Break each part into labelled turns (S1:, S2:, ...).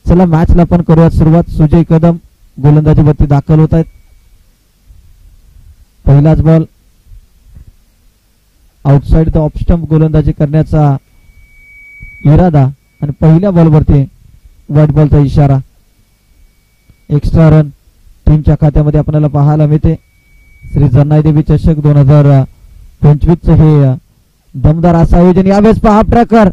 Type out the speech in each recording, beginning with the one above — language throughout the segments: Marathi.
S1: चला मॅचला पण करूयात सुरुवात. सुजय कदम गोलंदाजीवरती दाखल होत आहेत. पहिलाच ball outside the off stump गोलंदाजी करण्याचा इरादा आणि पहिल्या बॉलवरती व्हाईट बॉलचा इशारा. एक्स्ट्रा रन टीमच्या खात्यामध्ये आपल्याला पाहायला मिळते. श्री जनाई देवी चषक 2025 हे दमदार असं आयोजन. यावेळेस पहा ट्रॅकर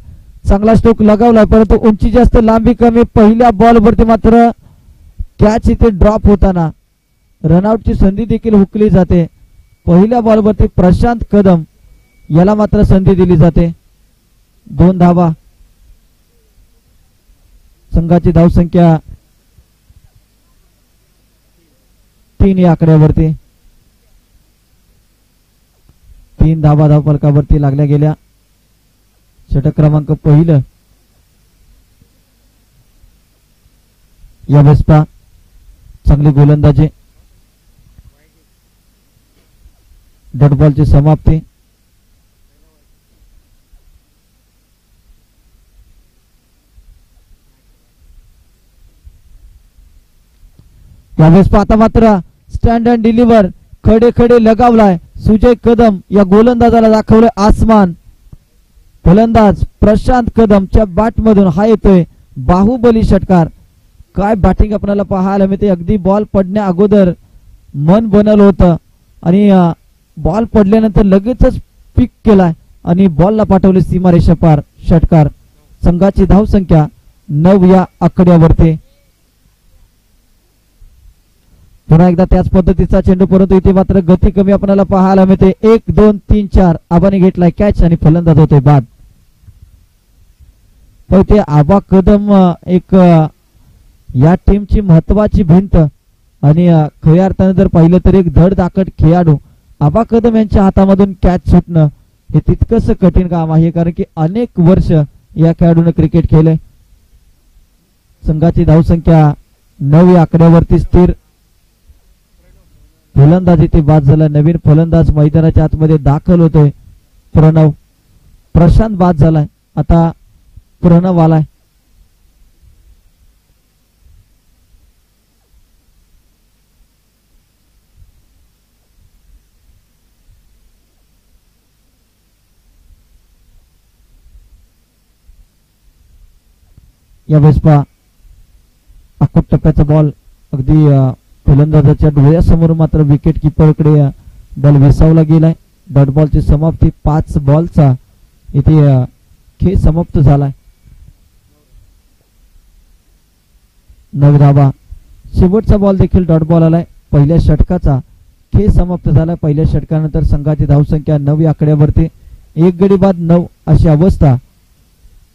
S1: चांगला स्ट्रोक लगावलाय परंतु उंची जास्त लांबी कमी. पहिल्या बॉलवरती मात्र कॅच इथे ड्रॉप होताना रनआउटची संधी देखील हुकली जाते. पहिल्या बॉलवरती प्रशांत कदम याला मात्र संधी दिली जाते. 2 धावा. संघाची धावसंख्या 3 या आकड्यावरती. 3 धावा धावफलकावरती लागल्या गेल्या. षटक क्रमांक पहिलं या वेस्पा चांगली गोलंदाजी. डॉट बॉलची समाप्ती. यावेळेस आता मात्र स्टँड अँड डिलिव्हर खडे खडे लगावलाय. सुजय कदम या गोलंदाजाला दाखवले आसमान. फलंदाज प्रशांत कदमच्या बॅट मधून हा येतोय बाहुबली षटकार. काय बॅटिंग आपल्याला पाहायला मिळते. अगदी बॉल पडण्या अगोदर मन बनलं होतं आणि बॉल पडल्यानंतर लगेचच पिक केलाय आणि बॉलला पाठवले सीमारेषा पार. षटकार. संघाची धावसंख्या 9 या आकड्यावरती. पुन्हा एकदा त्याच पद्धतीचा चेंडू परंतु इथे मात्र गती कमी आपल्याला पाहायला मिळते. 1 2 3 4 आबाने घेतलाय कॅच आणि फलंदाज होतोय बाद. पण ते आबा कदम एक या टीमची महत्वाची भिंत आणि खऱ्या अर्थाने जर पाहिलं तर एक धडधाकट खेळाडू. आबा कदम यांच्या हातामधून कॅच सुटणं हे तितकंच कठीण काम आहे कारण की अनेक वर्ष या खेळाडूने क्रिकेट खेळले. संघाची धावसंख्या 9 या आकड्यावरती स्थिर. फलंदाजी ते बाद झाला. नवीन फलंदाज मैदानाच्या आतमध्ये दाखल होतोय. प्रणव. प्रशांत बाद झालाय. आता प्रणव आलाय. या वेस्पा अकोट टप्प्याचा बॉल अगदी फलंदाजाच्या डोळ्यासमोर मात्र विकेट किपरकडे बॉल विसावला गेलाय. डॉट बॉलची समाप्ती. 5 बॉलचा इथे खेळ समाप्त झालाय. 9 धावा. शेवटचा बॉल देखील डॉट बॉल आलाय. पहिल्या षटकाचा खेळ समाप्त झालाय. पहिल्या षटकानंतर संघाची धावसंख्या 9 या आकड्यावरती. 1 गडी बाद 9 अशी अवस्था.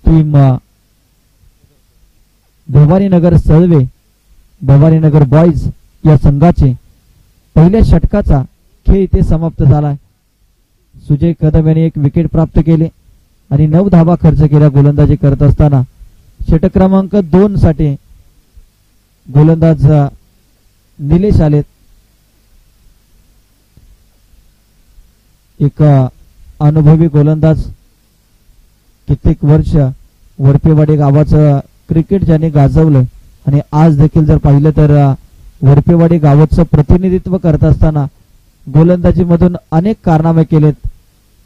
S1: टीम भवानीनगर सळवे भवानीनगर बॉईज या संघाचे पहिल्या षटकाचा खेळ इथे समाप्त झालाय. सुजय कदम यांनी 1 विकेट प्राप्त केले आणि 9 धावा खर्च केल्या गोलंदाजी करत असताना. षटक क्रमांक 2 साठी गोलंदाज निलेश आलेत. एक अनुभवी गोलंदाज. कित्येक वर्ष वरपेवाडी गावाचं क्रिकेट ज्याने गाजवलं आणि आज देखील जर पाहिलं तर वरपेवाडी गावाचं प्रतिनिधित्व करत असताना गोलंदाजीमधून अनेक कारनामे केलेत.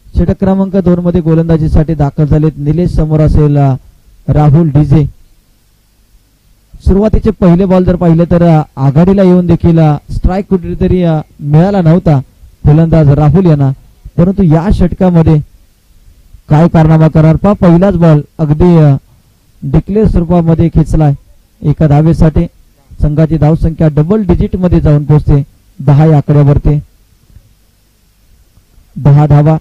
S1: षटक क्रमांक 2 मध्ये गोलंदाजीसाठी दाखल झालेत. निलेश समोर असेल राहुल डीजे. सुरुवातीचे पहिले बॉल जर पाहिलं तर आघाडीला येऊन देखील स्ट्राईक कुठेतरी मिळाला नव्हता फलंदाज राहुल यांना. परंतु या षटकामध्ये काय कारनामा करणार पहा. पहिलाच बॉल अगदी डिक्लेअर स्वरूपामध्ये खेचलाय एका धावेसाठी. संघाची धावसंख्या डबल डिजिट मध्ये जाऊन पोहोचते 10 या आकड्यावरती. 10 धावा.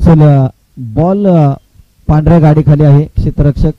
S1: चल बॉल पांढऱ्या गाडी खाली आहे. क्षेत्ररक्षक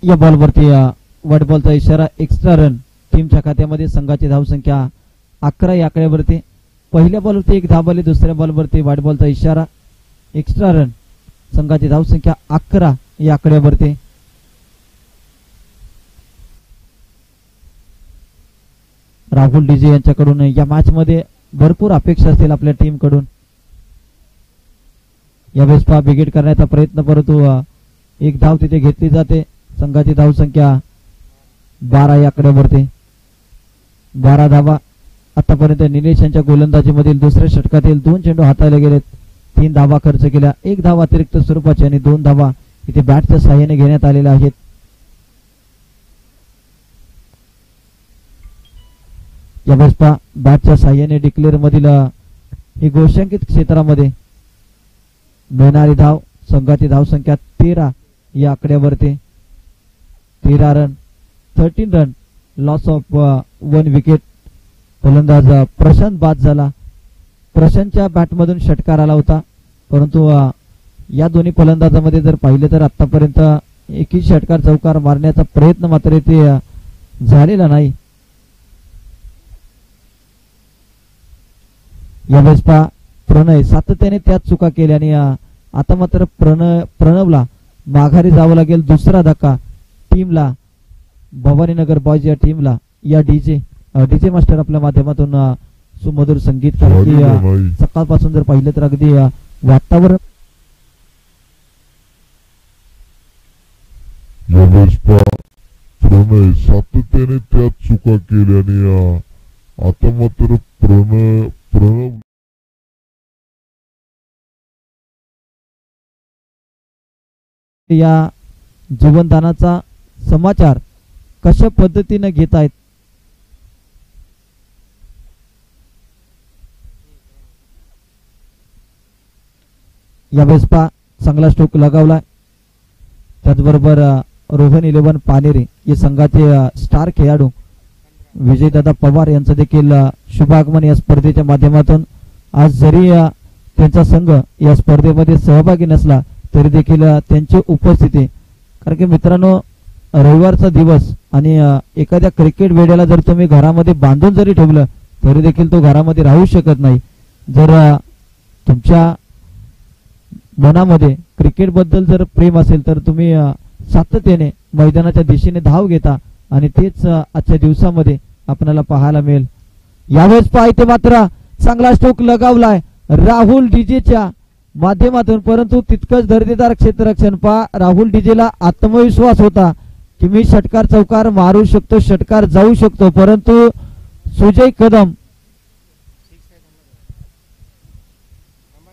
S1: या बॉलवरती व्हाईट बॉलचा इशारा. एक्स्ट्रा रन टीमच्या खात्यामध्ये. संघाची धावसंख्या 11 या आकड्यावरती. पहिल्या बॉलवरती एक धाव आली, दुसऱ्या बॉलवरती व्हाईट बॉलचा इशारा. Extra run. संघाची धावसंख्या 11 या आकड्यावरती. राहुल डीजे यांच्याकडून या मॅच मध्ये भरपूर अपेक्षा असतील आपल्या टीम कडून. यावेळेस बिगेट करण्याचा प्रयत्न, परंतु एक धाव तिथे घेतली जाते. संघाची धावसंख्या 12 या आकड्यावरती. 12 धावा. आतापर्यंत निलेश यांच्या गोलंदाजीमधील दुसऱ्या षटकातील 2 चेंडू हाताळले गेलेत. 3 धावा खर्च केल्या. 1 धाव अतिरिक्त स्वरूपाची आणि 2 धावा इथे बॅटच्या साहाय्याने घेण्यात आलेल्या आहेत. यावेळेस बॅटच्या साहाय्याने डिक्लेअर मधील ही घोषांकित क्षेत्रामध्ये मिळणारी धाव. संघाची धावसंख्या 13 या आकड्यावरती. 13 run. 13 run. Loss of 1 wicket. फलंदाज प्रशांत बाद झाला. प्रशांतच्या बॅटमधून षटकार आला होता, परंतु या दोन्ही फलंदाजामध्ये जर पाहिलं तर आतापर्यंत एकही षटकार चौकार मारण्याचा प्रयत्न मात्र ते झालेला नाही. यावेळेस प्रणय सातत्याने त्याच चुका केल्या आणि आता मात्र प्रणवला माघारी जावं लागेल. दुसरा धक्का टीमला, भवानीनगर बॉयज या टीमला. या डीजे मास्टर आपल्या माध्यमातून सुमधुर संगीत सकाळपासून जर पाहिलं तर अगदी वातावरण
S2: प्रणय सातत्याने त्याच चुका केल्याने आता मात्र प्रणव
S1: या जीवनदानाचा समाचार कशा पद्धतीने घेत आहेत. यावेळेस चांगला स्ट्रोक लगावलाय. त्याचबरोबर रोहन 11 पानेरे या संघाचे स्टार खेळाडू विजयदादा पवार यांचं देखील शुभागमन या स्पर्धेच्या माध्यमातून. आज जरी त्यांचा संघ या स्पर्धेमध्ये सहभागी नसला तरी देखील त्यांची उपस्थिती, कारण की मित्रांनो रविवारचा दिवस आणि एखाद्या क्रिकेट वेड्याला जर तुम्ही घरामध्ये बांधून जरी ठेवलं तरी देखील तो घरामध्ये राहू शकत नाही. जर तुमच्या मनामध्ये क्रिकेट बद्दल जर प्रेम असेल तर तुम्ही सातत्याने मैदानाच्या दिशेने धाव घेता आणि तेच आजच्या दिवसामध्ये आपल्याला पाहायला मिळेल. यावेळेस पाहिजे मात्र चांगला स्ट्रोक लगावलाय राहुल डीजेच्या माध्यमातून, परंतु तितकंच दर्जेदार क्षेत्ररक्षण. राहुल डीजेला आत्मविश्वास होता की मी षटकार चौकार मारू शकतो, षटकार जाऊ शकतो, परंतु सुजय कदम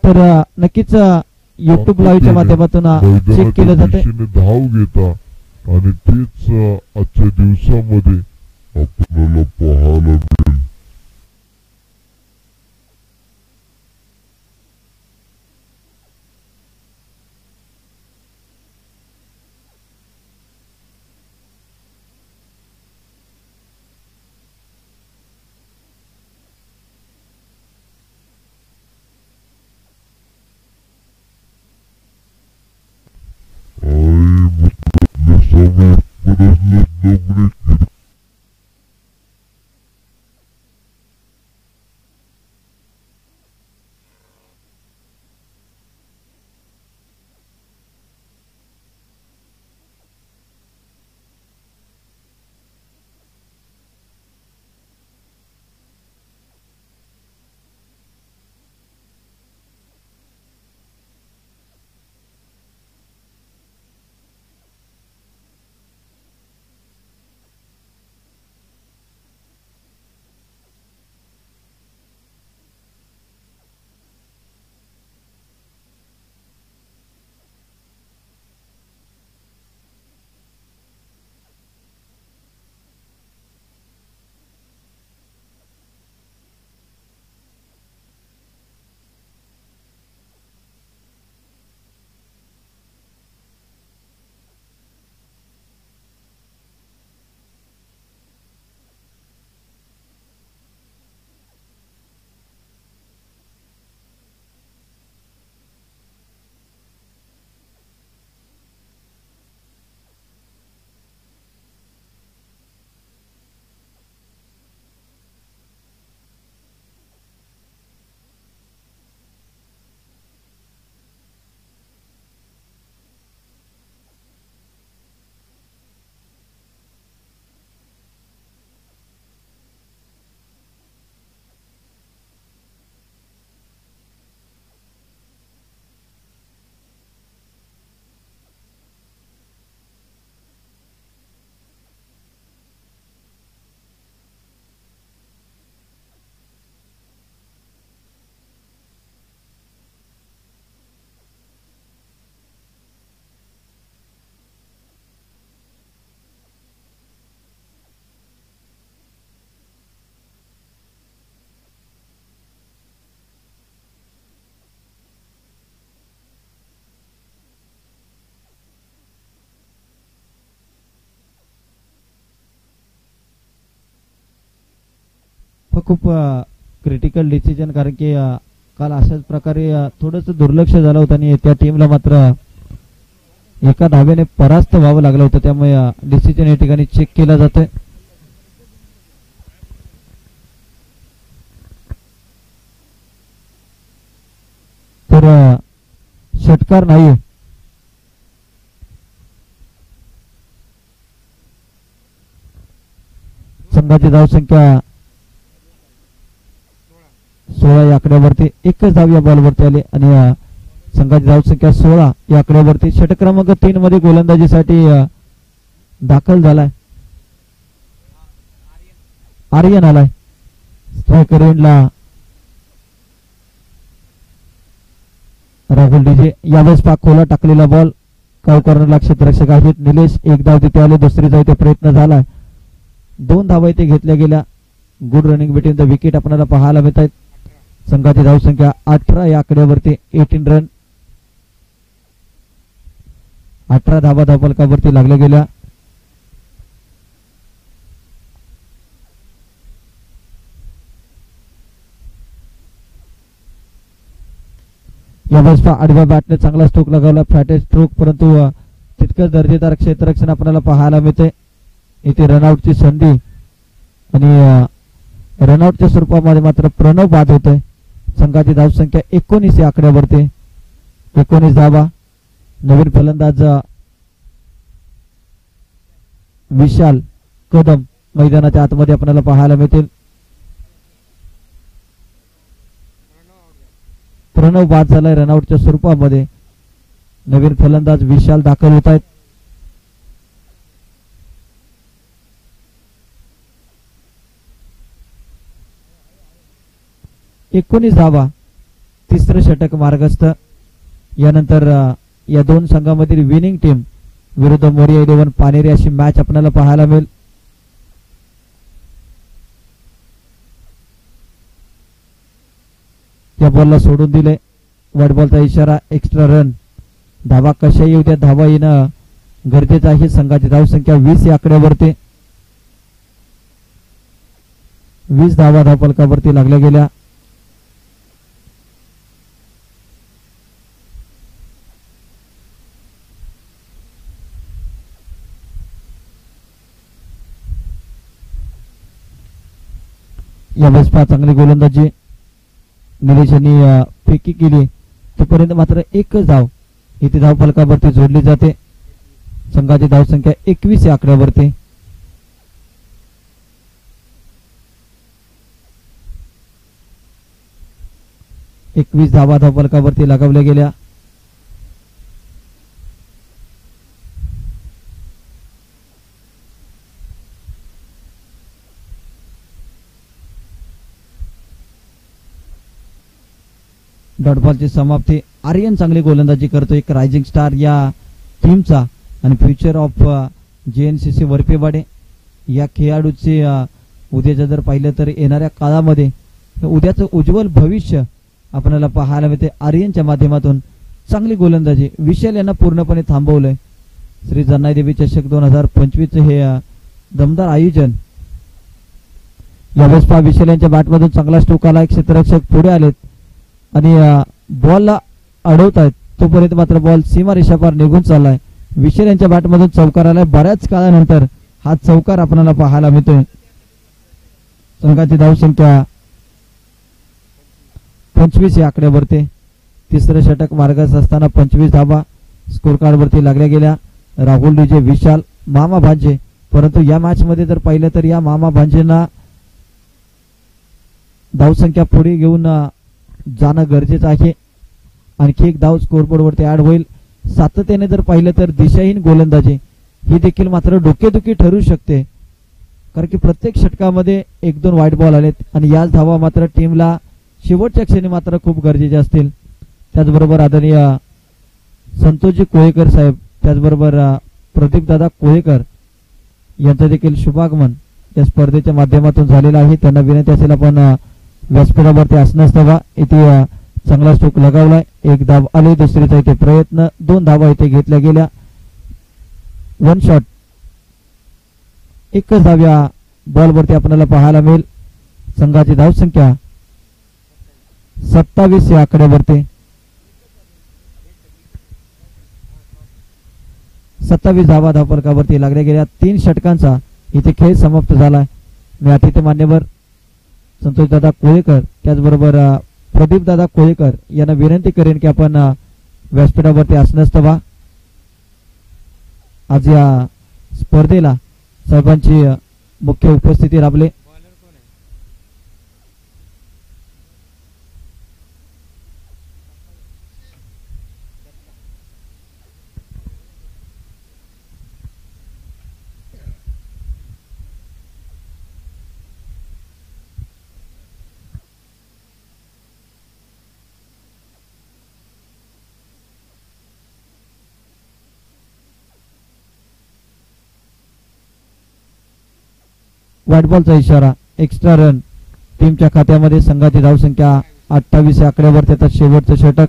S1: तर नक्कीच युट्यूब लाईव्हच्या माध्यमातून चेक केलं जाते.
S2: धाव घेता आणि तेच आजच्या दिवसामध्ये आपल्याला पाहायला मिळेल.
S1: खूप क्रिटिकल डिसिजन, कारण की काल अशाच प्रकारे थोडंसं दुर्लक्ष झालं होतं आणि त्या टीमला मात्र एका धावेने परास्त व्हावं लागलं होतं. त्यामुळे डिसिजन या ठिकाणी चेक केला जातोय. तर षटकार नाही. संघाची धावसंख्या 16 या आकड्यावरती. एकच धाव या बॉलवरती आली आणि संघाची धावसंख्या 16 या आकड्यावरती. षटक क्रमांक 3 मध्ये गोलंदाजीसाठी दाखल झालाय आर्यन आलाय. स्ट्रायकर एंडला राहुल डीजे. यावेळेस पाक खोला टाकलेला बॉल काव कॉर्नरला क्षेत्ररक्षक आहेत निलेश. एक धाव तिथे आले. दुसरीचा इथे प्रयत्न झालाय. 2 धावा इथे घेतल्या गेल्या. Good running between the wicket आपल्याला पाहायला मिळत आहेत. संघाची धावसंख्या 18 या आकड्यावरती. 18 रन. 18 धावा धावफलकावरती लागल्या गेल्या. यावेळेस आडव्या बॅटने चांगला स्ट्रोक लगावला. फ्लॅटेज स्ट्रोक, परंतु तितकंच दर्जेदार क्षेत्ररक्षण आपल्याला पाहायला मिळते. इथे रनआउटची संधी आणि रनआउटच्या स्वरूपामध्ये मात्र प्रणव बाद होतोय. संघाची धावसंख्या 19 या आकड्यावरती. 19 धावा. नवीन फलंदाज विशाल कदम मैदानाच्या आतमध्ये आपल्याला पाहायला मिळतील. प्रणव बाद झालाय रनआउटच्या स्वरूपामध्ये. नवीन फलंदाज विशाल दाखल होत आहेत. एकोणीस धावा. तिसरं षटक मार्गस्थ. यानंतर या दोन संघामधील विनिंग टीम विरुद्ध मोरिया 11 पानेरी अशी मॅच आपल्याला पाहायला मिळेल. त्या बॉलला सोडून दिले. वाईट बॉलचा इशारा. Extra run. धावा कशा येऊ त्या धावा येणं गरजेचं आहे. संघाची धावसंख्या 20 या आकड्यावरती. 20 धावा धावफलकावरती लागल्या गेल्या. यावेळेस चांगली गोलंदाजी निलेश यांनी फेकी केली. तोपर्यंत मात्र एकच धाव इथे धावफलकावरती जोडली जाते. संघाची धावसंख्या 21 या आकड्यावरती. एकवीस धावा धावफलकावरती लगावल्या गेल्या. डॉट बॉलची समाप्ती. आर्यन चांगली गोलंदाजी करतो. एक रायझिंग स्टार या टीमचा आणि फ्युचर ऑफ JNCC वरपेवाडे या खेळाडूचे उद्याचं जर पाहिलं तर येणाऱ्या काळामध्ये उद्याचं उज्ज्वल भविष्य आपल्याला पाहायला मिळते. आर्यनच्या माध्यमातून चांगली गोलंदाजी. विशाल यांना पूर्णपणे थांबवलंय. श्री जन्नाई देवी चषक 2025 हे दमदार आयोजन. यावेळेस विशाल यांच्या बॅटमधून चांगला स्ट्रोक आला. क्षेत्ररक्षक पुढे आलेत आणि बॉलला अडवत आहेत. तोपर्यंत मात्र बॉल सीमारेषा पार निघून चाललाय. विशाल यांच्या बॅटमधून चौकार आलाय. बऱ्याच काळानंतर हा चौकार आपल्याला पाहायला मिळतोय. संघाची धावसंख्या 25 या आकड्यावरती. तिसरं षटक मार्गास असताना 25 धावा स्कोर कार्ड वरती लागल्या गेल्या. राहुल डीजे, विशाल, मामा भांजे. परंतु या मॅच मध्ये जर पाहिलं तर या मामा भांजेंना धावसंख्या पुढे घेऊन जाणं गरजेचं आहे. आणखी एक धाव स्कोरबोर्ड वरती ऍड होईल. सातत्याने जर पाहिलं तर दिशाहीन गोलंदाजी ही देखील मात्र डोकेदुखी ठरू शकते, कारण की प्रत्येक षटकामध्ये 1-2 वाईट बॉल आलेत आणि याच धावा मात्र टीमला शेवटच्या क्षणी मात्र खूप गरजेचे असतील. त्याचबरोबर आदरणीय संतोषजी कोळेकर साहेब, त्याचबरोबर प्रदीप दादा कोळेकर यांचं देखील शुभागमन या स्पर्धेच्या माध्यमातून झालेलं आहे. त्यांना विनंती असेल आपण व्यासपीठावरती असणंच हवा. इथे चांगला स्ट्रोक लगावलाय. एक धाव आले. दुसरीचा इथे प्रयत्न. 2 धावा इथे घेतल्या गेल्या. 1 शॉट. एकच धाव या बॉलवरती आपल्याला पाहायला मिळेल. संघाची धावसंख्या 27 या आकड्यावरती. 27 धावा धावफलकावरती लागल्या गेल्या 3 षटकांचा इथे खेळ समाप्त झाला. मी अतिथी मान्यवर संतोषदादा कोळेकर त्याचबरोबर प्रदीपदादा कोळेकर यांना विनंती करेन की आपण व्यासपीठावरती आसनस्थ व्हा. आज या स्पर्धेला साहेबांची मुख्य उपस्थिती लाभले. व्हाईट बॉलचा इशारा. एक्स्ट्रा रन टीमच्या खात्यामध्ये. संघाची धावसंख्या 28 या आकड्यावर. त्यात शेवटचं षटक.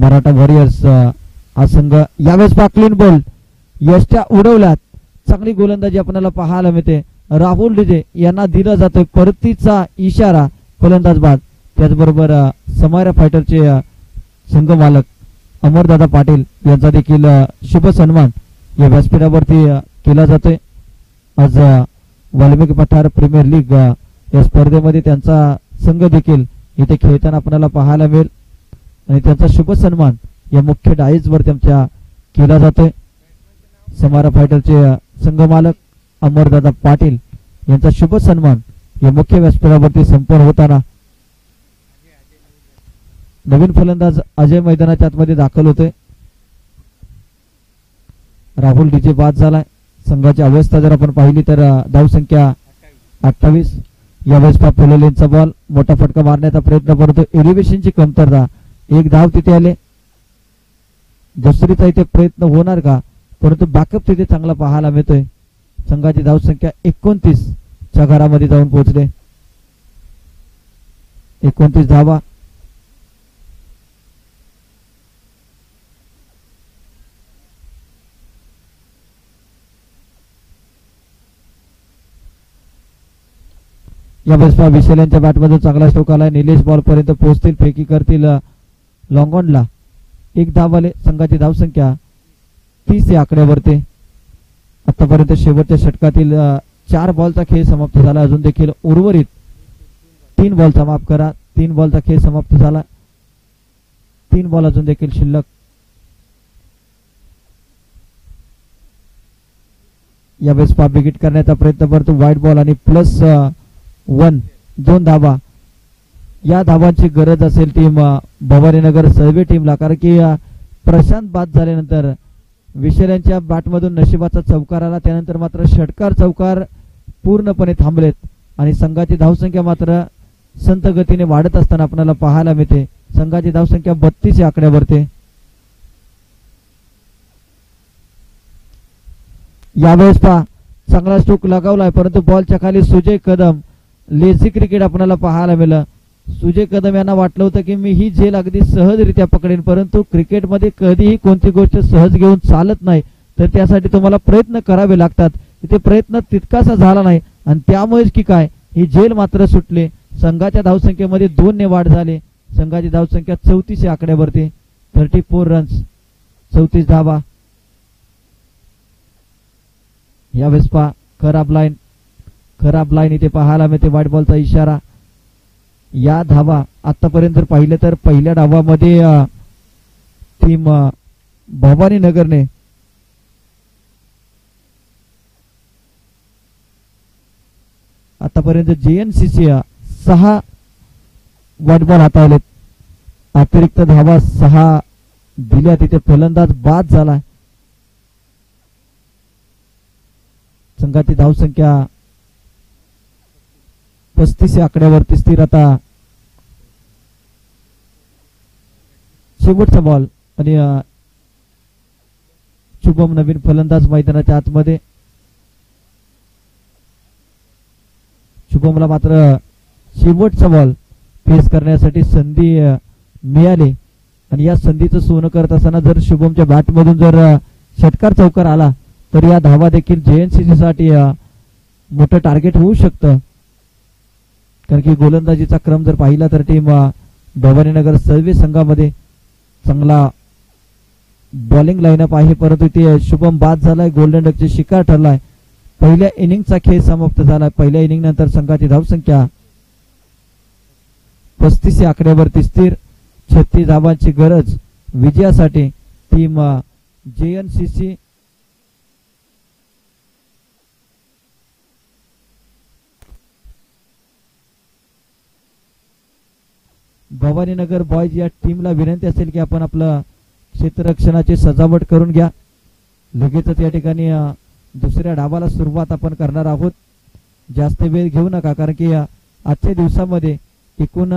S1: मराठा वॉरियर्स हा संघ यावेळेस क्लीन बॉल यष्ट्या उडवल्यात. चांगली गोलंदाजी आपल्याला पाहायला मिळते. राहुल डिजे यांना दिला जातोय परतीचा इशारा. फलंदाज बाद. त्याचबरोबर समायरा फायटरचे संघ मालक अमरदादा पाटील यांचा देखील शुभ सन्मान या व्यासपीठावरती केला जातोय. आज वाल्मिकी पठार प्रीमियर लीग या स्पर्धेमध्ये त्यांचा संघ देखील इथे खेळताना आपल्याला पाहायला मिळेल आणि त्यांचा शुभ सन्मान या मुख्य डायजवर त्यांच्या केला जातोय. समारा फायटरचे संघ मालक अमरदादा पाटील यांचा शुभ सन्मान या मुख्य व्यासपीठावरती संपन्न होताना नवीन फलंदाज अजय मैदानाच्या आतमध्ये दाखल होतोय. राहुल डीजे बाद झालाय. संघाची अवस्था जर आपण पाहिली तर धावसंख्या 28. यावेळेस फुलेलेंचा बॉल मोठा फटका मारण्याचा प्रयत्न करतो. एलिव्हेशनची कमतरता. 1 धाव तिथे आले. दुसरीचा इथे प्रयत्न होणार का, परंतु बॅकअप तिथे चांगला पाहायला मिळतोय. संघाची धावसंख्या 29 च्या घरामध्ये जाऊन पोहोचले. 29 धावा. यावेळेस विशाल यांच्या बॅटमधून चांगला स्ट्रोक आलाय. निलेश बॉल पर्यंत पोहोचतील. फेकी करतील लॉंग ऑनला. 1 धाव आले. संघाची धावसंख्या 30 या आकड्यावरती. आतापर्यंत शेवटच्या षटकातील 4 बॉलचा खेळ समाप्त झाला. अजून देखील उर्वरित 3 बॉलचा माफ करा 3 बॉलचा खेळ समाप्त झाला. 3 बॉल अजून देखील शिल्लक. यावेळेस विकेट करण्याचा प्रयत्न करतो. व्हाईट बॉल आणि +1 2 धावा. या धावांची गरज असेल टीम भवानीनगर सर्वे टीमला, कारण की प्रशांत बाद झाल्यानंतर विशाल यांच्या बॅटमधून नशिबाचा चौकार आला. त्यानंतर मात्र षटकार चौकार पूर्णपणे थांबलेत आणि संघाची धावसंख्या मात्र संत गतीने वाढत असताना आपल्याला पाहायला मिळते. संघाची धावसंख्या 32 या आकड्यावरती. यावेळेस चांगला स्ट्रोक लगावलाय, परंतु बॉलच्या खाली सुजय कदम. लेझी क्रिकेट आपल्याला पाहायला मिळालं. सुजय कदम यांना वाटलं होतं की मी ही झेल अगदी सहजरित्या पकडेन, परंतु क्रिकेटमध्ये कधीही कोणती गोष्ट सहज घेऊन चालत नाही, तर त्यासाठी तुम्हाला प्रयत्न करावे लागतात. इथे प्रयत्न तितकासा झाला नाही आणि त्यामुळेच की काय ही झेल मात्र सुटले. संघाच्या धावसंख्येमध्ये 2 ने वाढ झाली. संघाची धावसंख्या 34 या आकड्यावरती. 34 रन्स 34 धावा. यावेळेस खराब लाईन इथे पाहायला मिळते. व्हाईट बॉलचा इशारा. या धावा आतापर्यंत जर पाहिलं तर पहिल्या डावामध्ये टीम भवानीनगरने आतापर्यंत JNCC 6 व्हाईट बॉल हाताळलेत. अतिरिक्त धावा 6 दिल्या. तिथे फलंदाज बाद झाला. संघाची धावसंख्या 35 या आकड्यावरती स्थिर. आता शेवटचा बॉल आणि शुभम नवीन फलंदाज मैदानाच्या आतमध्ये. शुभमला मात्र शेवटचा बॉल फेस करण्यासाठी संधी मिळाली आणि या संधीचं सोनं करत असताना जर शुभमच्या बॅटमधून जर षटकार चौकार आला तर या धावा देखील JNCC साठी मोठं टार्गेट होऊ शकतं. कारण की गोलंदाजीचा क्रम जर पाहिला तर टीम भवानीनगर सर्व्हिस संघामध्ये चांगला बॉलिंग लाईनअप आहे, परंतु ते शुभम बाद झालाय, गोल्डन डकची शिकार ठरलाय. पहिल्या इनिंगचा खेळ समाप्त झाला. पहिल्या इनिंग नंतर संघाची धावसंख्या 35 या आकड्यावरती स्थिर. 36 धावांची गरज विजयासाठी. टीम JNCC भवानीनगर बॉयज या टीमला विनंती असेल की आपण आपलं क्षेत्ररक्षणाची सजावट करून घ्या. लगेचच या ठिकाणी दुसऱ्या डावाला सुरुवात आपण करणार आहोत. जास्त वेळ घेऊ नका, कारण की आजच्या दिवसामध्ये एकूण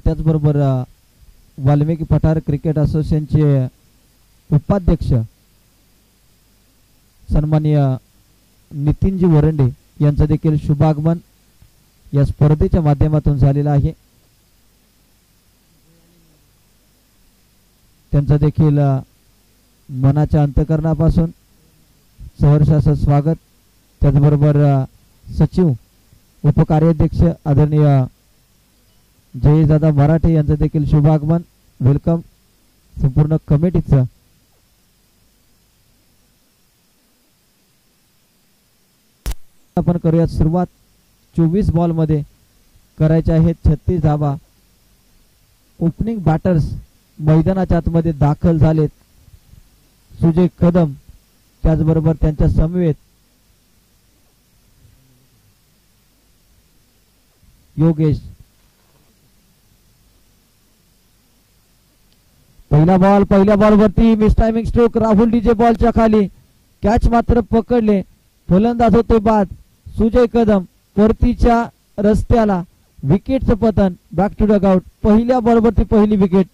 S1: त्याचबरोबर वाल्मिकी पठार क्रिकेट असोसिएशनचे उपाध्यक्ष सन्माननीय नितीनजी वरंडे यांचं देखील शुभागमन या स्पर्धेच्या माध्यमातून झालेलं आहे. त्यांचं देखील मनाच्या अंतःकरणापासून सहर्ष असं स्वागत. त्याचबरोबर सचिव उपकार्याध्यक्ष आदरणीय जयदादा मराठे यांचं देखील शुभागमन. वेलकम संपूर्ण कमिटीचं. आपण करूयात सुरुवात. 24 बॉल मध्ये करायचे आहेत 36 धावा. ओपनिंग बॅटर्स मैदानाच्या आतमध्ये दाखल झालेत. सुजय कदम, त्याचबरोबर त्यांच्या समवेत योगेश. पहिल्या बॉल वरती मिस टायमिंग स्ट्रोक. राहुल डीजे बॉलच्या खाली. कॅच मात्र पकडले. फलंदाज होते बाद. सुजय कदम परतीच्या रस्त्याला. विकेटचं पतन. Back to dugout. पहिल्या बॉल वरती पहिली विकेट.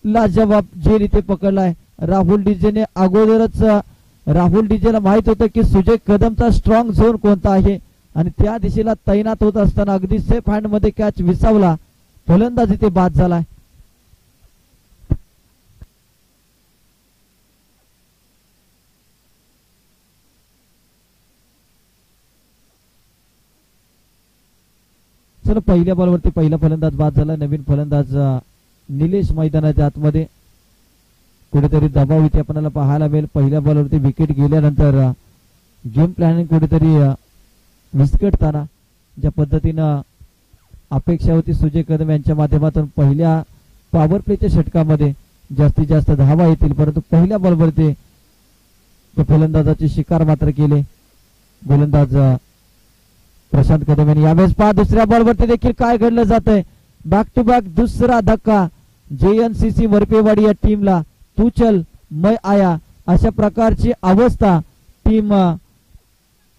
S1: लाजवाब झेल इथे पकडलाय राहुल डीजेने. अगोदरच राहुल डीजेला माहित होतं की सुजय कदमचा स्ट्रॉंग झोन कोणता आहे आणि त्या दिशेला तैनात होत असताना अगदी सेफ हँड मध्ये कॅच विसावला. फलंदाज इथे बाद झालाय. चला, पहिल्या बॉलवरती पहिला फलंदाज बाद झाला. नवीन फलंदाज निलेश मैदानाच्या आतमध्ये. कुठेतरी दबाव इथे आपल्याला पाहायला मिळेल. पहिल्या बॉलवरती विकेट गेल्यानंतर गेम प्लॅनिंग कुठेतरी विस्कटताना ज्या पद्धतीनं अपेक्षा होती सुजय कदम यांच्या माध्यमातून पहिल्या पॉवर प्लेच्या षटकामध्ये जास्तीत जास्त धावा येतील, परंतु पहिल्या बॉलवरती फलंदाजाची शिकार मात्र केले. गोलंदाज प्रशांत कदम यांनी. यावेळेस पहा दुसऱ्या बॉलवरती देखील काय घडलं जात आहे. बॅक टू बॅक दुसरा धक्का JNCC वरपेवाडी या टीमला. तू चल मैं आया अशा प्रकारची अवस्था टीम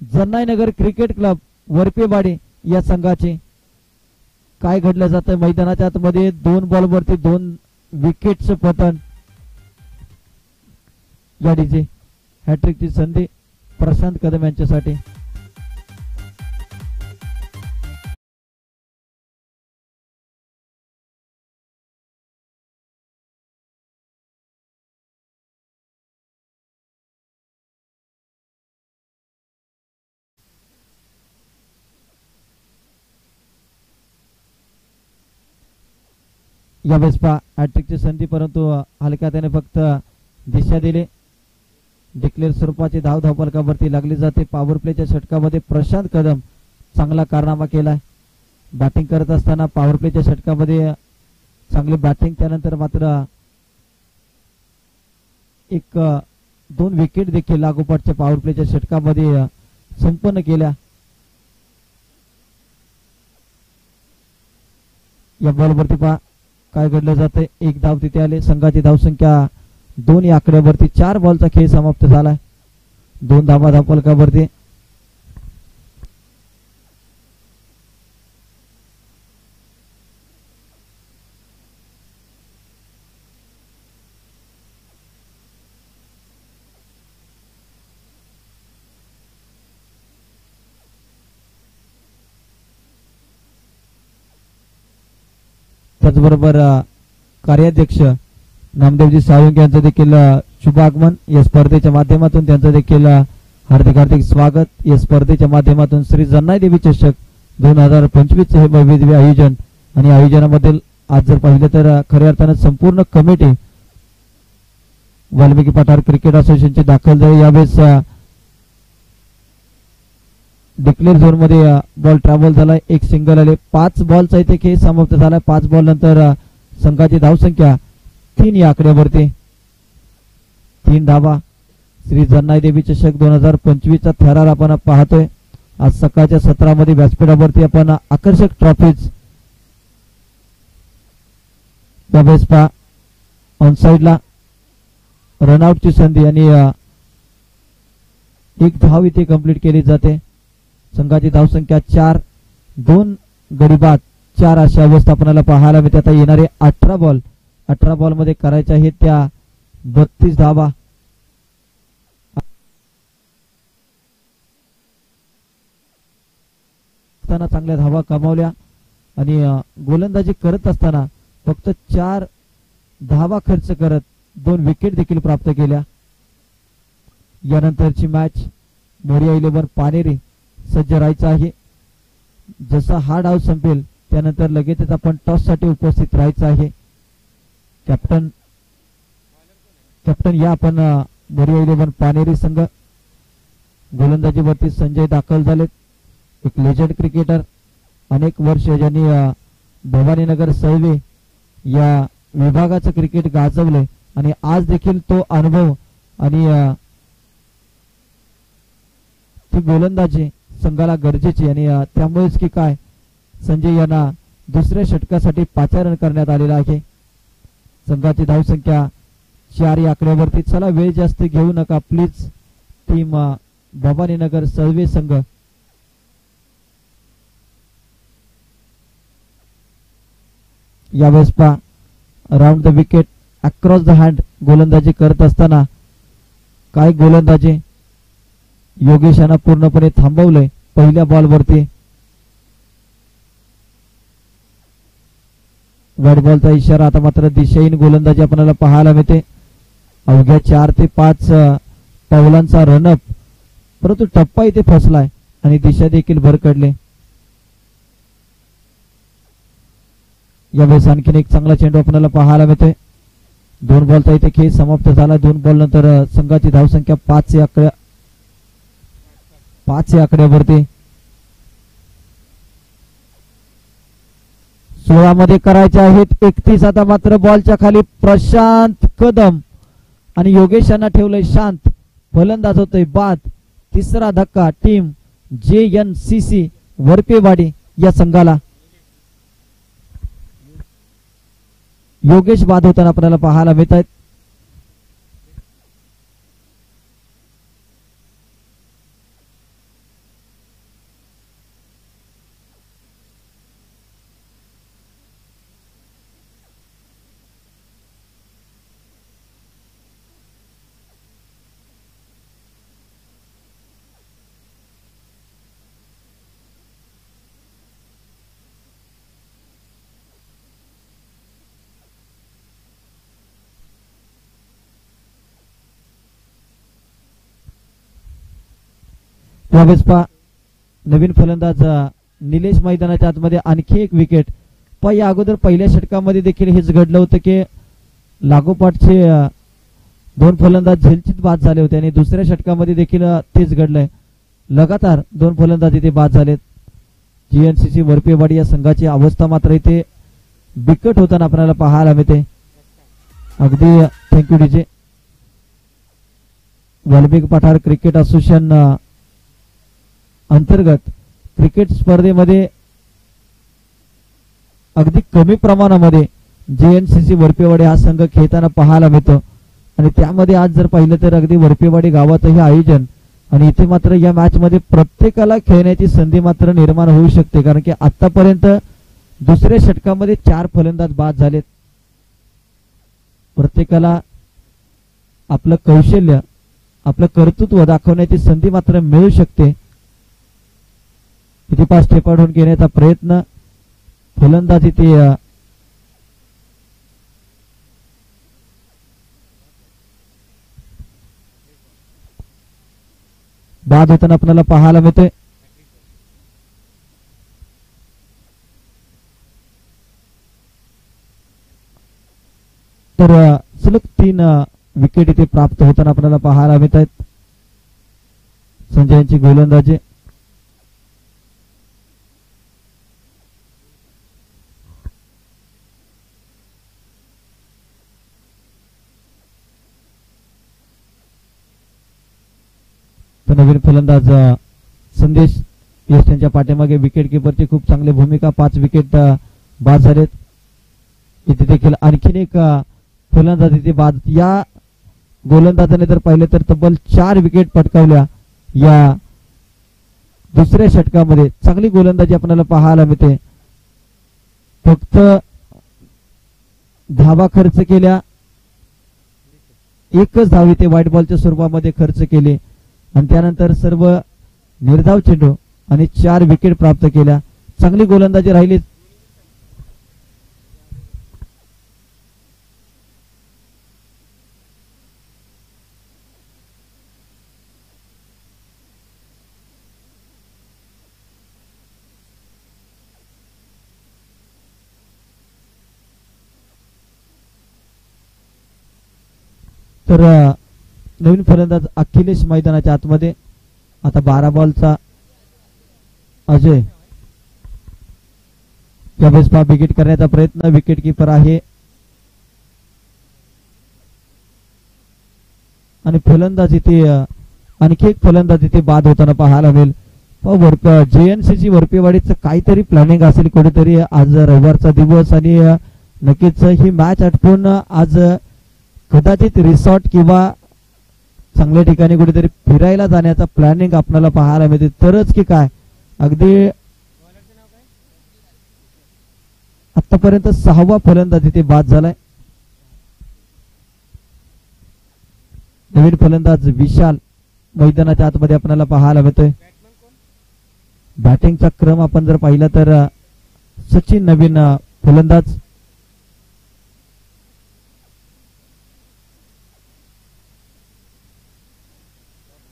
S1: जन्नाईनगर क्रिकेट क्लब वरपेवाडी या संघाची. काय घडलं जातं मैदानाच्या आतमध्ये. 2 बॉलवरती 2 विकेटचं पतन. या डीजे हॅट्रिकची संधी प्रशांत कदम यांच्यासाठी. यावेळेस पहा हॅट्रिकची संधी परंतु हलक्या त्याने फक्त दिशा दिली. डिक्लेअर स्वरूपाची धाव फलकावरती लागली जाते. पॉवर प्लेच्या षटकामध्ये प्रशांत कदम चांगला कारनामा केलाय. बॅटिंग करत असताना पॉवर प्लेच्या षटकामध्ये चांगली बॅटिंग. त्यानंतर मात्र 1-2 विकेट देखील लागोपाठच्या पॉवर प्लेच्या षटकामध्ये संपन्न केल्या. या बॉलवरती पहा काय घडलं जातंय. 1 धाव तिथे आले. संघाची धावसंख्या 2 या आकड्यावरती. 4 बॉलचा खेळ समाप्त झालाय. 2 धावा धावफलकावरती. त्याचबरोबर कार्याध्यक्ष नामदेवजी साळुंके यांचं देखील शुभ आगमन या स्पर्धेच्या माध्यमातून. त्यांचं देखील हार्दिक हार्दिक स्वागत. या स्पर्धेच्या माध्यमातून श्री जन्नाई देवी चषक 2025 हे भव्य आयोजन. आणि आयोजनामध्ये आज जर पाहिलं तर खऱ्या अर्थानं संपूर्ण कमिटी वाल्मिकी पठार क्रिकेट असोसिएशनची दाखल झाली. यावेळेस डिक्लेअर झोन मध्ये बॉल ट्रॅव्हल झालाय. 1 सिंगल आले. 5 बॉलचा इथे खेळ समाप्त झालाय. 5 बॉल नंतर संघाची धावसंख्या 3 या आकड्यावरती. 3 धावा. श्री जन्नाई देवी चषक 2025 चा थरार आपण पाहतोय. आज सकाळच्या सत्रामध्ये व्यासपीठावरती आपण आकर्षक ट्रॉफीज यावेळेस पहा ऑन साइडला रनआउटची संधी आणि 1 धाव इथे कंप्लीट केली जाते. संघाची धावसंख्या 4. 2 गडी बाद 4 अशा अवस्था आपल्याला पाहायला मिळते. आता येणारे 18 बॉल मध्ये करायच्या आहेत त्या 32 धावा. चांगल्या धावा कमावल्या आणि गोलंदाजी करत असताना फक्त 4 धावा खर्च करत 2 विकेट देखील प्राप्त केल्या. यानंतरची मॅच मोरिया 11 पानेरी सज्ज राहायचं आहे. जसा हा डाव संपेल त्यानंतर लगेचच आपण टॉस साठी उपस्थित राहायचं आहे. कॅप्टन या आपण मोरिया 11 पानेरी संघ. गोलंदाजीवरती संजय दाखल झालेत. एक लेजंड क्रिकेटर. अनेक वर्ष ज्यांनी भवानीनगर सळवे या विभागाचं क्रिकेट गाजवलंय आणि आज देखील तो अनुभव आणि ती गोलंदाजी संघाला गरजेची. आणि त्यामुळेच की काय संजय यांना दुसऱ्या षटकासाठी पाचारण करण्यात आलेला आहे. संघाची धावसंख्या 4 या आकड्यावरती. चला वेळ जास्त घेऊ नका प्लीज. टीम भवानीनगर सळवे संघ यावेळेस पहा round the wicket across the hand गोलंदाजी करत असताना काय गोलंदाजी योगेश यांना पूर्णपणे थांबवलंय पहिल्या बॉलवरती. वाईट बॉलचा इशारा. आता मात्र दिशाहीन गोलंदाजी आपल्याला पाहायला मिळते. अवघ्या 4 ते 5 पावलांचा रनअप परंतु टप्पा इथे फसलाय आणि दिशा देखील भरकडले. यावेळेस आणखीन एक चांगला चेंडू आपल्याला पाहायला मिळतोय. 2 बॉलचा इथे खेळ समाप्त झाला. 2 बॉल नंतर संघाची धावसंख्या 5 या आकड्यावरती. 16 मध्ये करायचे आहेत 31. आता मात्र बॉलच्या खाली प्रशांत कदम आणि योगेश यांना ठेवलंय शांत. फलंदाज होतोय बाद. तिसरा धक्का टीम JNCC वरपेवाडी या संघाला. योगेश बाद होताना आपल्याला पाहायला मिळत आहेत. यावेळेस पहा नवीन फलंदाज निलेश मैदानाच्या आतमध्ये आणखी एक विकेट. पण या अगोदर पहिल्या षटकामध्ये देखील हेच घडलं होतं की लागोपाठचे दोन फलंदाज झेलचित बाद झाले होते आणि दुसऱ्या षटकामध्ये देखील तेच घडलंय. लगातार दोन फलंदाज इथे बाद झालेत. JNCC वरपेवाडी या संघाची अवस्था मात्र इथे बिकट होताना आपल्याला पाहायला मिळते. अगदी थँक्यू डीजे. वाल्मिक पठार क्रिकेट असोसिएशन अंतर्गत क्रिकेट स्पर्धेमध्ये अगदी कमी प्रमाणामध्ये JNCC वरपेवाडी हा संघ खेळताना पाहायला मिळतो आणि त्यामध्ये आज जर पाहिलं तर अगदी वरपेवाडी गावाचं हे आयोजन आणि इथे मात्र या मॅच मध्ये प्रत्येकाला खेळण्याची संधी मात्र निर्माण होऊ शकते. कारण की आतापर्यंत दुसऱ्या षटकामध्ये 4 फलंदाज बाद झालेत. प्रत्येकाला आपलं कौशल्य आपलं कर्तृत्व दाखवण्याची संधी मात्र मिळू शकते. इथे पास टेपाडून घेण्याचा प्रयत्न फलंदाज इथे बाद होताना आपल्याला पाहायला मिळते. तर सलग 3 विकेट इथे प्राप्त होताना आपल्याला पाहायला मिळत आहेत. संजयांची गोलंदाजी नवीन फलंदाज संदेश यश त्यांच्या पाठीमागे विकेट किपरची खूप चांगली भूमिका. 5 विकेट बाद झालेत. इथे देखील आणखीन एक फलंदाज इथे बाद. या गोलंदाजाने जर पाहिलं तर तब्बल 4 विकेट पटकावल्या या दुसऱ्या षटकामध्ये. चांगली गोलंदाजी आपल्याला पाहायला मिळते. फक्त धावा खर्च केल्या, एकच धाव इथे व्हाईट बॉलच्या स्वरूपामध्ये खर्च केली आणि त्यानंतर सर्व निर्धाव चेंडू आणि 4 विकेट प्राप्त केल्या. चांगली गोलंदाजी राहिली. तर नवीन फलंदाज अखिलेश मैदानाच्या आतमध्ये. आता 12 बॉलचा अजय यावेळेस विकेट करण्याचा प्रयत्न. विकेट किपर आहे आणि फलंदाज इथे आणखी एक फलंदाज इथे बाद होताना पाहायला मिळेल. JNCC वरपेवाडीचं काहीतरी प्लॅनिंग असेल कुठेतरी. आज रविवारचा दिवस आणि नक्कीच ही मॅच आटपून आज कदाचित रिसॉर्ट किंवा चांगल्या ठिकाणी कुठेतरी फिरायला जाण्याचा प्लॅनिंग आपल्याला पाहायला मिळते. तरच की काय अगदी आतापर्यंत 6वा फलंदाज इथे बाद झालाय. नवीन फलंदाज विशाल मैदानाच्या आतमध्ये आपल्याला पाहायला मिळतोय. बॅटिंगचा क्रम आपण जर पाहिला तर सचिन नवीन फलंदाज.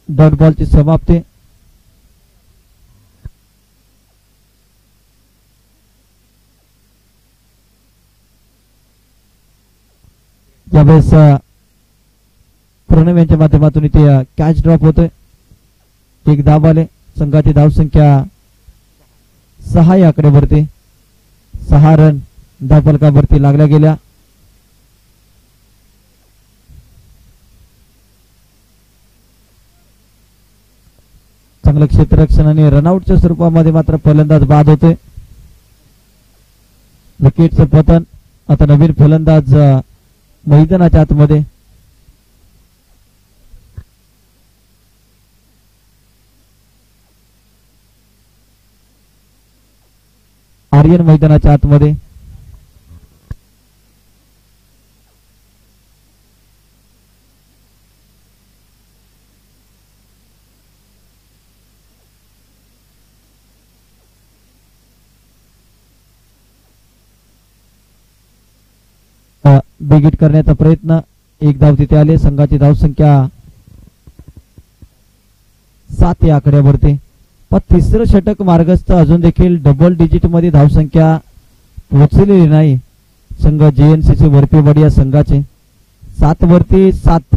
S1: डॉट बॉलची समाप्ती. यावेळेस प्रणव यांच्या माध्यमातून इथे कॅच ड्रॉप होतोय. 1 धाव आले. संघाची धावसंख्या 6 या आकड्यावरती. 6 रन धावफलकावरती लागल्या गेल्या. चांगलं क्षेत्ररक्षण आणि रनआउटच्या स्वरूपामध्ये मात्र फलंदाज बाद होते. विकेटचं पतन. आता नवीन फलंदाज मैदानाच्या आतमध्ये. आर्यन मैदानाच्या आतमध्ये. बिग हिट करण्याचा प्रयत्न. एक धाव तिथे आले. संघाची धावसंख्या 7 या आकड्यावरती. पण तिसरं षटक मार्गस्थ. अजून देखील डबल डिजिट मध्ये धावसंख्या पोहोचलेली नाही संघ JNCC वरपेवाडी या संघाचे. 7 वरती 7.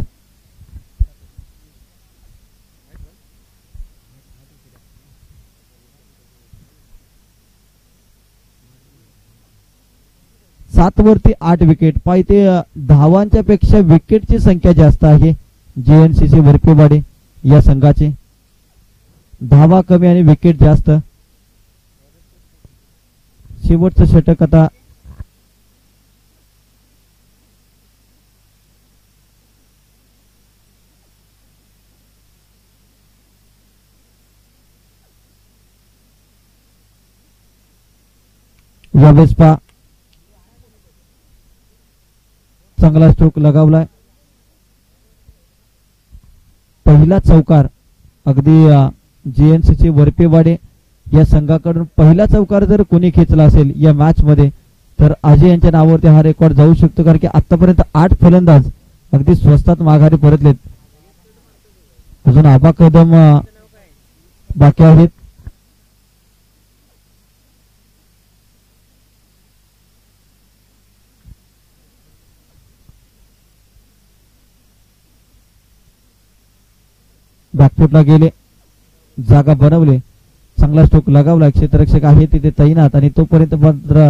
S1: वरती 8 विकेट. पाहिजे धावांच्या पेक्षा विकेटची संख्या जास्त आहे JNCC वरपेवाडी या संघाची. धावा कमी आणि विकेट जास्त. शेवटचं षटक आता. यावेळेस पा चांगला स्ट्रोक लगावलाय. पहिला चौकार अगदी JNCC वरपेवाडे या संघाकडून पहिला चौकार जर कोणी खेचला असेल या मॅच मध्ये तर अजय यांच्या नावावरती हा रेकॉर्ड जाऊ शकतो. कारण की आतापर्यंत 8 फलंदाज अगदी स्वस्तात माघारी परतलेत. अजून आबा कदम बाकी आहेत. बॅकफुटला गेले. जागा बनवले. चांगला स्ट्रोक लगावला. क्षेत्ररक्षक आहे तिथे तैनात आणि तोपर्यंत मात्र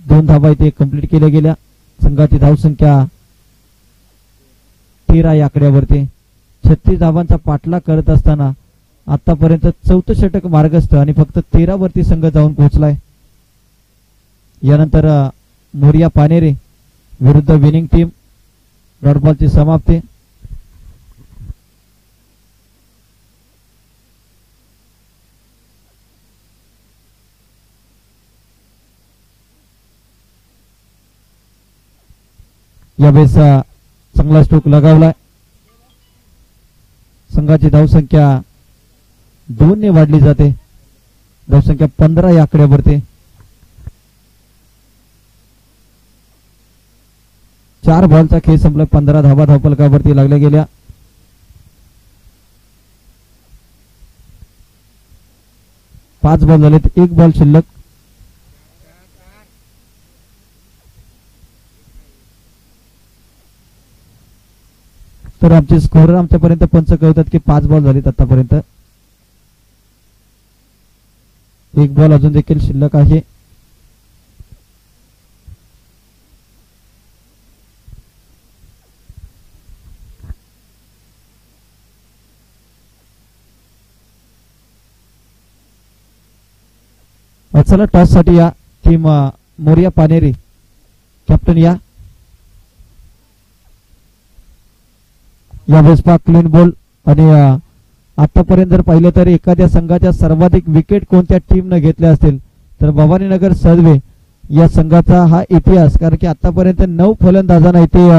S1: 2 धावा इथे कंप्लीट केल्या गेल्या. संघाची धावसंख्या 13 या आकड्यावरती. 36 धावांचा पाठलाग करत असताना आतापर्यंत 4थं षटक मार्गस्थ आणि फक्त 13 वरती संघ जाऊन पोहोचलाय. यानंतर मोरिया पानेरे विरुद्ध विनिंग टीम. डॉट बॉलची समाप्ती. यावेळेस चांगला स्ट्रोक लगावलाय. संघाची धावसंख्या 2 ने वाढली जाते. धावसंख्या 15 या आकड्यावरती. 4 बॉलचा खेळ संपला. 15 धावा धावफलकावरती लागल्या गेल्या. पाच बॉल झालेत. 1 बॉल शिल्लक. तर आमचे स्कोरर आमच्यापर्यंत पंच कळतात की 5 बॉल झालेत आतापर्यंत. 1 बॉल अजून देखील शिल्लक आहे. चला टॉस साठी या टीम मोरिया पानेरी कॅप्टन या. यावेळेस पा क्लीन बॉल आणि आतापर्यंत जर पाहिलं तर एखाद्या संघाच्या सर्वाधिक विकेट कोणत्या टीमने घेतल्या असतील तर भवानीनगर सदवे या संघाचा हा इतिहास. कारण की आतापर्यंत 9 फलंदाजांना इथे